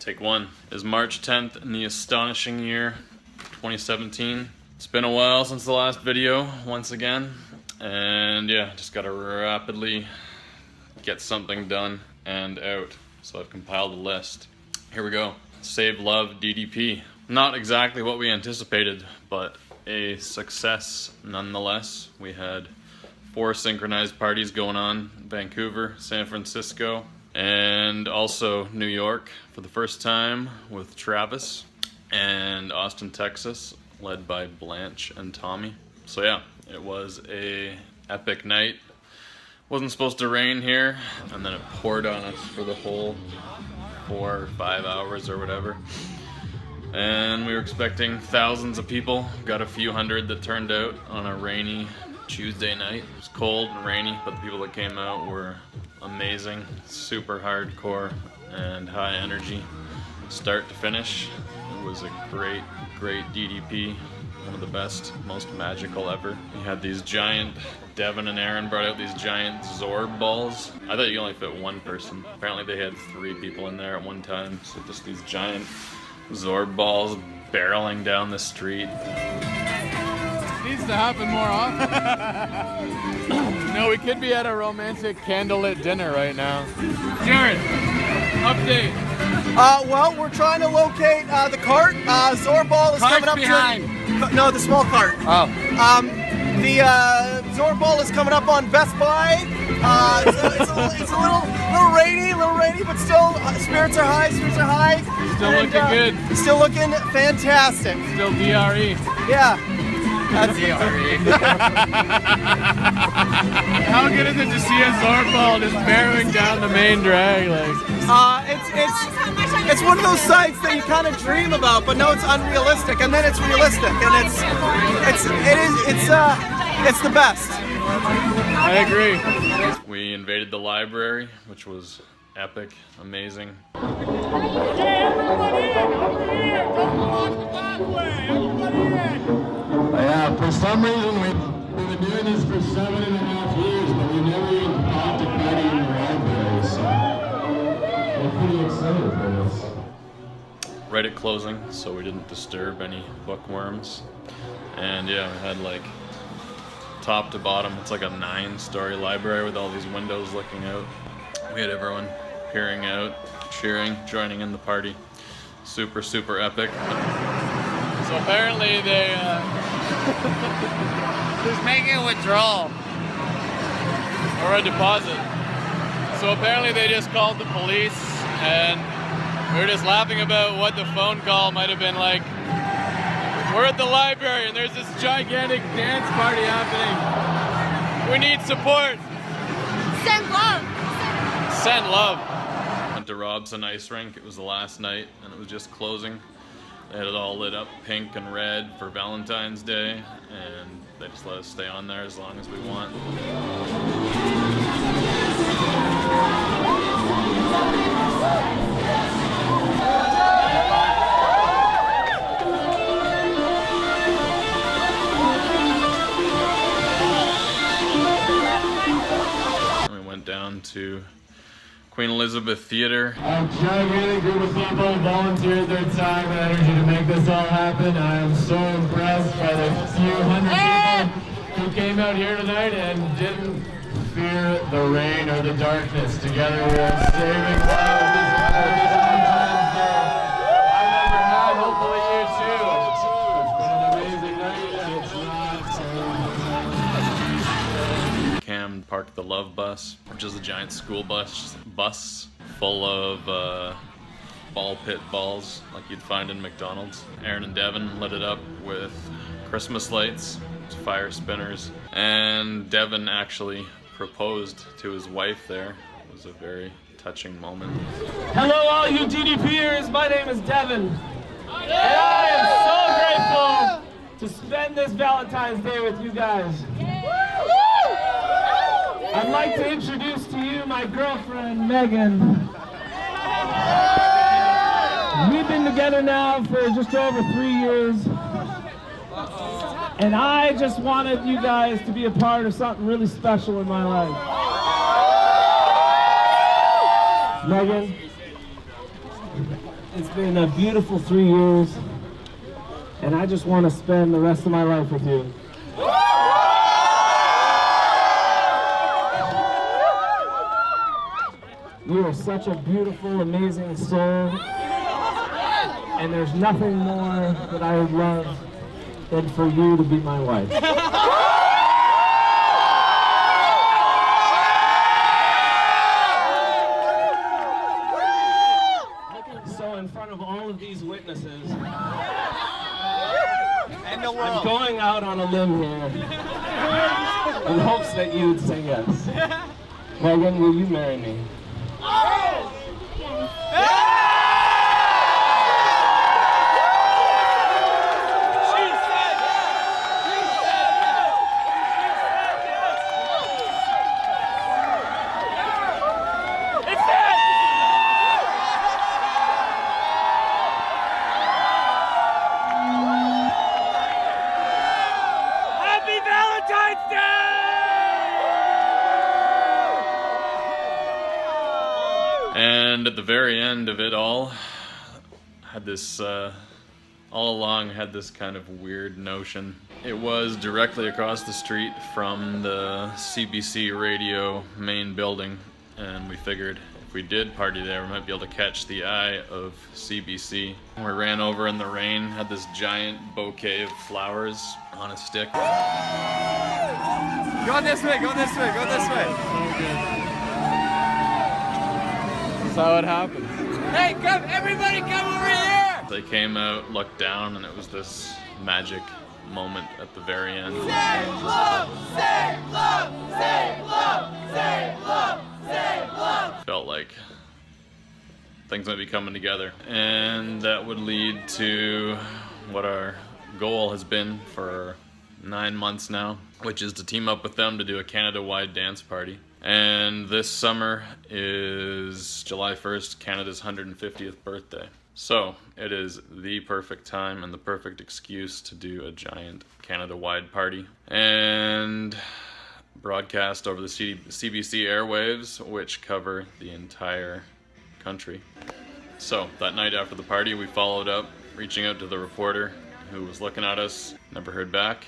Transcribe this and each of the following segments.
Take one. Is March 10th in the astonishing year 2017. It's been a while since the last video, once again. And yeah, just gotta rapidly get something done and out. So I've compiled a list. Here we go. Save Love DDP. Not exactly what we anticipated, but a success nonetheless. We had 4 synchronized parties going on: Vancouver, San Francisco, and also New York for the first time with Travis, and Austin, Texas, led by Blanche and Tommy. So yeah, it was a epic night. Wasn't supposed to rain here, and then it poured on us for the whole 4 or 5 hours or whatever. And we were expecting thousands of people. Got a few hundred that turned out on a rainy Tuesday night. It was cold and rainy, but the people that came out were amazing. Super hardcore and high energy, start to finish. It was a great DDP. One of the best, most magical ever. We had these giant, Devin and Aaron brought out these giant Zorb balls. I thought you could only fit 1 person. Apparently they had 3 people in there at one time. So just these giant Zorb balls barreling down the street. Needs to happen more often. No, we could be at a romantic candlelit dinner right now. Jared, update. Well, we're trying to locate the cart. Zorball is coming up behind. No, the small cart. Oh. The Zorball is coming up on Best Buy. It's a little rainy, but still spirits are high. Still looking good. Still looking fantastic. Still D.R.E. Yeah. That's D.R.E. How good is it to see a Zorball just barreling down the main drag? It's one of those sights that you kind of dream about, but no, it's unrealistic, and then it's realistic, and it's the best. I agree. We invaded the library, which was epic, amazing. Yeah, for some reason we've been doing this for 7.5 years, but we never even thought to party in the library, so we're pretty excited for this. Right at closing, so we didn't disturb any bookworms. And yeah, we had like top to bottom, it's like a 9-story library with all these windows looking out. We had everyone peering out, cheering, joining in the party. Super, super epic. So apparently they just making a withdrawal or a deposit. So apparently they just called the police, and we were just laughing about what the phone call might have been like. We're at the library and there's this gigantic dance party happening. We need support. Send love. Send love. Went to Rob's an ice rink. It was the last night and it was just closing. They had it all lit up pink and red for Valentine's Day, and they just let us stay on there as long as we want. We went down to Queen Elizabeth Theater. A gigantic group of people volunteered their time and energy to make this all happen. I am so impressed by the few hundred people who came out here tonight and didn't fear the rain or the darkness. Together we are saving lives this Valentine's Day. I never had, hopefully you too. It's been an amazing night and it's not Cam parked the Love Bus, which is a giant school bus full of ball pit balls like you'd find in McDonald's. Aaron and Devin lit it up with Christmas lights, fire spinners, and Devin actually proposed to his wife there. It was a very touching moment. Hello all you DDPers, my name is Devin. And I am so grateful to spend this Valentine's Day with you guys. I'd like to introduce to you my girlfriend, Megan. We've been together now for just over 3 years. And I just wanted you guys to be a part of something really special in my life. Megan, It's been a beautiful 3 years, and I just want to spend the rest of my life with you. You are such a beautiful, amazing soul, and there's nothing more that I would love than for you to be my wife. So in front of all of these witnesses, I'm going out on a limb here in hopes that you would say yes. Megan, will you marry me? And at the very end of it all, had this, all along had this kind of weird notion. It was directly across the street from the CBC radio main building, and we figured if we did party there, we might be able to catch the eye of CBC. We ran over in the rain, had this giant bouquet of flowers on a stick. Go this way, go this way, go this way. That's how it happened. Hey, come, everybody come over here! They came out, looked down, and it was this magic moment at the very end. Save love, save love, save love, save love, save love. Felt like things might be coming together. And that would lead to what our goal has been for 9 months now, which is to team up with them to do a Canada-wide dance party. And this summer is July 1st, Canada's 150th birthday. So it is the perfect time and the perfect excuse to do a giant Canada-wide party and broadcast over the CBC airwaves, which cover the entire country. So that night after the party, we followed up, reaching out to the reporter who was looking at us. Never heard back.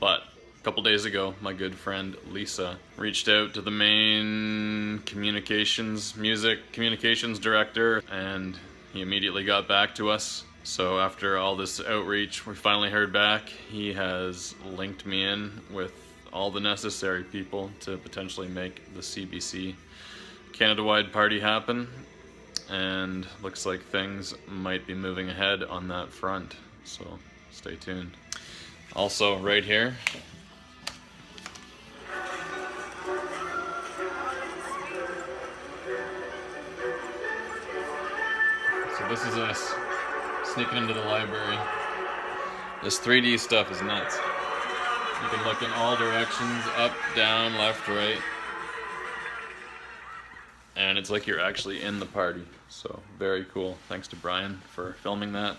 But a couple days ago, my good friend Lisa reached out to the main music communications director, and he immediately got back to us. So after all this outreach, we finally heard back. He has linked me in with all the necessary people to potentially make the CBC Canada-wide party happen. And looks like things might be moving ahead on that front. So stay tuned. Also, right here, so this is us sneaking into the library. This 3D stuff is nuts. You can look in all directions, up, down, left, right. And it's like you're actually in the party. So very cool. Thanks to Brian for filming that.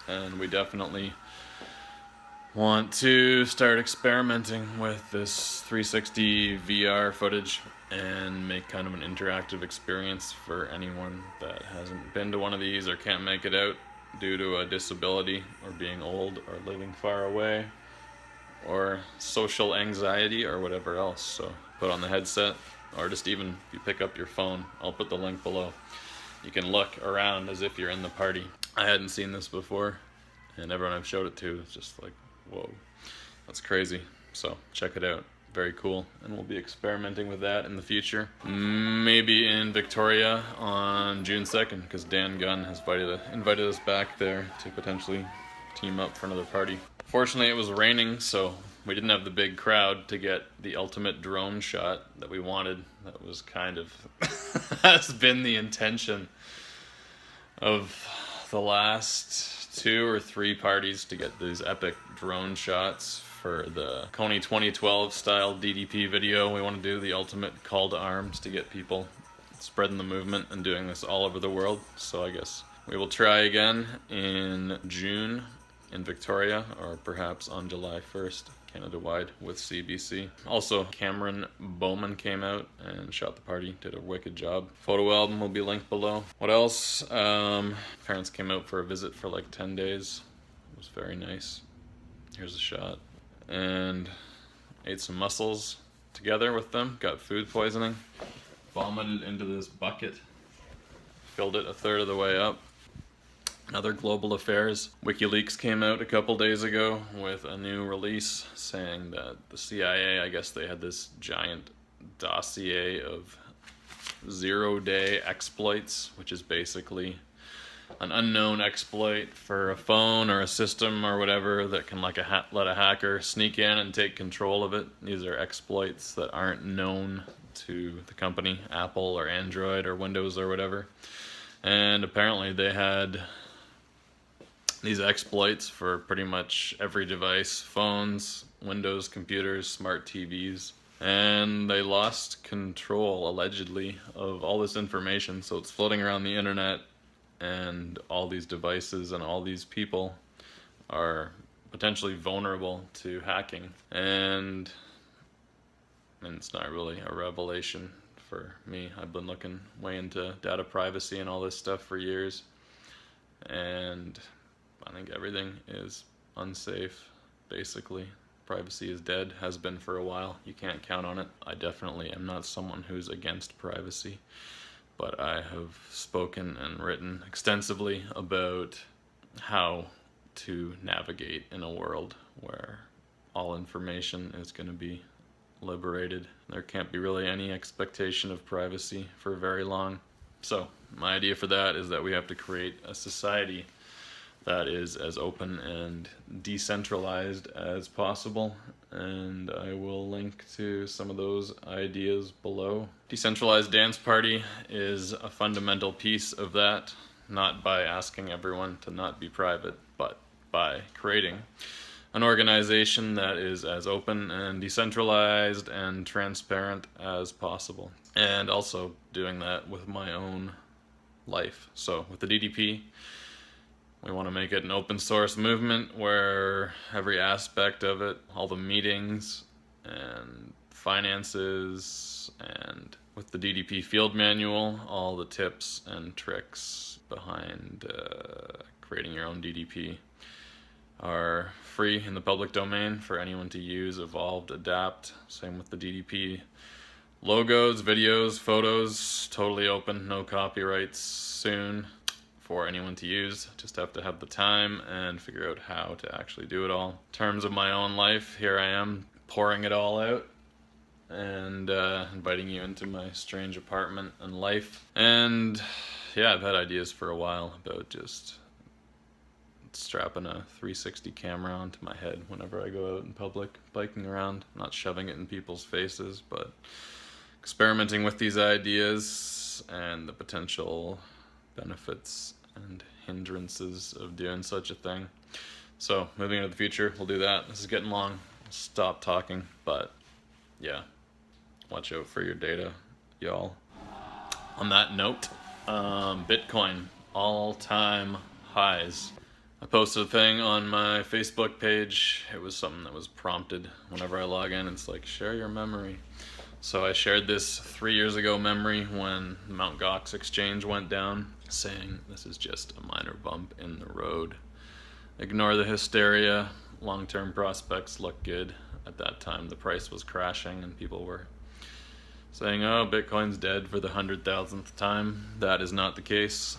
And we definitely want to start experimenting with this 360 VR footage and make kind of an interactive experience for anyone that hasn't been to one of these or can't make it out due to a disability or being old or living far away or social anxiety or whatever else. So put on the headset, or just even if you pick up your phone, I'll put the link below. You can look around as if you're in the party. I hadn't seen this before, and everyone I've showed it to is just like, whoa, that's crazy. So check it out, very cool. And we'll be experimenting with that in the future. Maybe in Victoria on June 2nd, because Dan Gunn has invited us back there to potentially team up for another party. Fortunately, it was raining, so we didn't have the big crowd to get the ultimate drone shot that we wanted. That was kind of has been the intention of the last 2 or 3 parties, to get these epic drone shots for the Coney 2012 style DDP video. We want to do the ultimate call to arms to get people spreading the movement and doing this all over the world. So I guess we will try again in June in Victoria, or perhaps on July 1st, Canada-wide with CBC. Also, Cameron Bowman came out and shot the party, did a wicked job. Photo album will be linked below. What else? Parents came out for a visit for like 10 days. It was very nice. Here's a shot. And ate some mussels together with them, got food poisoning, vomited into this bucket, filled it a third of the way up. Other global affairs. WikiLeaks came out a couple days ago with a new release saying that the CIA, I guess they had this giant dossier of zero-day exploits, which is basically an unknown exploit for a phone or a system or whatever that can like let a hacker sneak in and take control of it. These are exploits that aren't known to the company, Apple or Android or Windows or whatever. And apparently they had these exploits for pretty much every device, phones, Windows, computers, smart TVs, and they lost control, allegedly, of all this information, so it's floating around the internet, and all these devices and all these people are potentially vulnerable to hacking. And it's not really a revelation for me. I've been looking way into data privacy and all this stuff for years, and I think everything is unsafe, basically. Privacy is dead, has been for a while. You can't count on it. I definitely am not someone who's against privacy, but I have spoken and written extensively about how to navigate in a world where all information is going to be liberated. There can't be really any expectation of privacy for very long. So my idea for that is that we have to create a society that is as open and decentralized as possible, and I will link to some of those ideas below. Decentralized dance party is a fundamental piece of that, not by asking everyone to not be private, but by creating an organization that is as open and decentralized and transparent as possible, and also doing that with my own life. So with the DDP, we want to make it an open source movement where every aspect of it, all the meetings and finances, and with the DDP field manual, all the tips and tricks behind creating your own DDP are free in the public domain for anyone to use, evolve, adapt. Same with the DDP logos, videos, photos, totally open, no copyrights soon for anyone to use. Just have to have the time and figure out how to actually do it all. In terms of my own life, here I am pouring it all out and inviting you into my strange apartment and life. And yeah, I've had ideas for a while about just strapping a 360 camera onto my head whenever I go out in public, biking around, not shoving it in people's faces, but experimenting with these ideas and the potential benefits and hindrances of doing such a thing. So moving into the future, we'll do that. This is getting long. I'll stop talking, but yeah, watch out for your data, y'all. On that note, Bitcoin all-time highs. I posted a thing on my Facebook page. It was something that was prompted whenever I log in. It's like, share your memory. So I shared this 3 years ago memory when Mt. Gox exchange went down, saying this is just a minor bump in the road. Ignore the hysteria. Long-term prospects look good. At that time the price was crashing and people were saying, oh, Bitcoin's dead for the 100,000th time. That is not the case.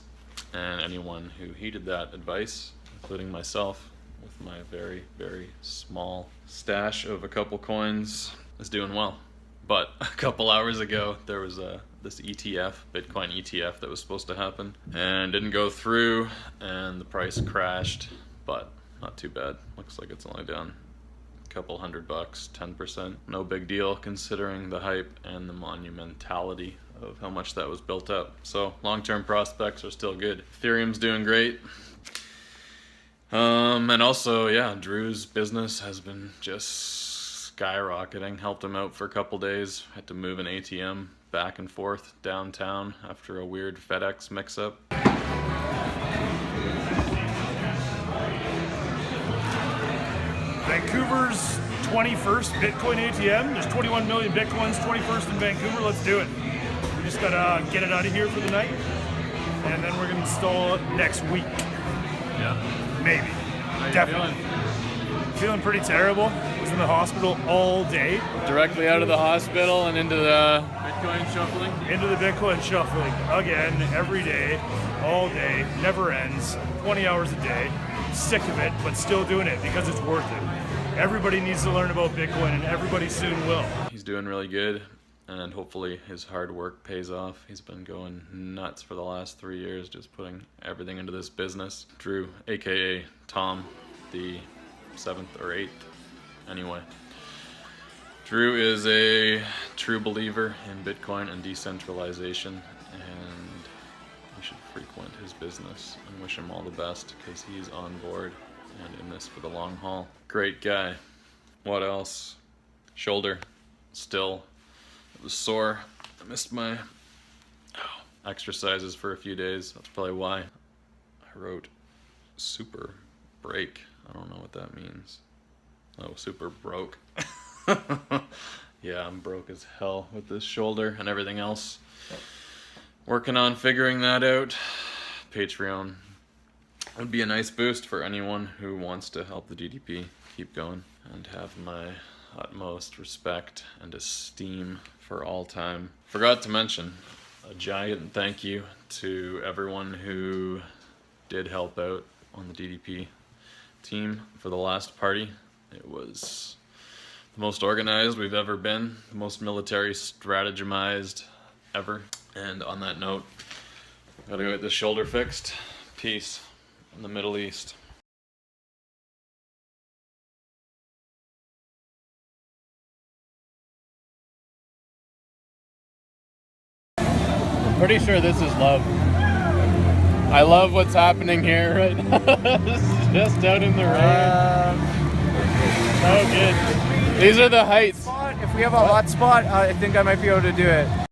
And anyone who heeded that advice, including myself, with my very, very small stash of a couple coins, is doing well. But a couple hours ago, there was this ETF, Bitcoin ETF, that was supposed to happen and didn't go through, and the price crashed, but not too bad. Looks like it's only down a couple $100, 10%. No big deal considering the hype and the monumentality of how much that was built up. So long-term prospects are still good. Ethereum's doing great. And also, yeah, Drew's business has been just skyrocketing. Helped him out for a couple days. Had to move an ATM back and forth downtown after a weird FedEx mix-up. Vancouver's 21st Bitcoin ATM. There's 21 million Bitcoins, 21st in Vancouver. Let's do it. We just gotta get it out of here for the night, and then we're gonna install it next week. Yeah. Maybe. How you Definitely. Feeling pretty terrible. Was in the hospital all day. Directly out of the hospital and into the Bitcoin shuffling. Into the Bitcoin shuffling again, every day, all day, never ends, 20 hours a day. Sick of it, but still doing it because it's worth it. Everybody needs to learn about Bitcoin, and everybody soon will. He's doing really good, and hopefully his hard work pays off. He's been going nuts for the last 3 years, just putting everything into this business. Drew, aka Tom, the 7th or 8th, anyway. Drew is a true believer in Bitcoin and decentralization, and you should frequent his business and wish him all the best because he's on board and in this for the long haul. Great guy. What else? Shoulder. Still. It was sore. I missed my exercises for a few days. That's probably why. I wrote super break. I don't know what that means. Oh, super broke. Yeah, I'm broke as hell with this shoulder and everything else. Working on figuring that out. Patreon would be a nice boost for anyone who wants to help the DDP keep going and have my utmost respect and esteem for all time. Forgot to mention a giant thank you to everyone who did help out on the DDP team for the last party. It was the most organized we've ever been, the most military strategimized ever. And on that note, gotta go get this shoulder fixed. Peace in the Middle East. I'm pretty sure this is love. I love what's happening here right now. Just out in the rain. So good. These are the heights. If we have a hot spot, I think I might be able to do it.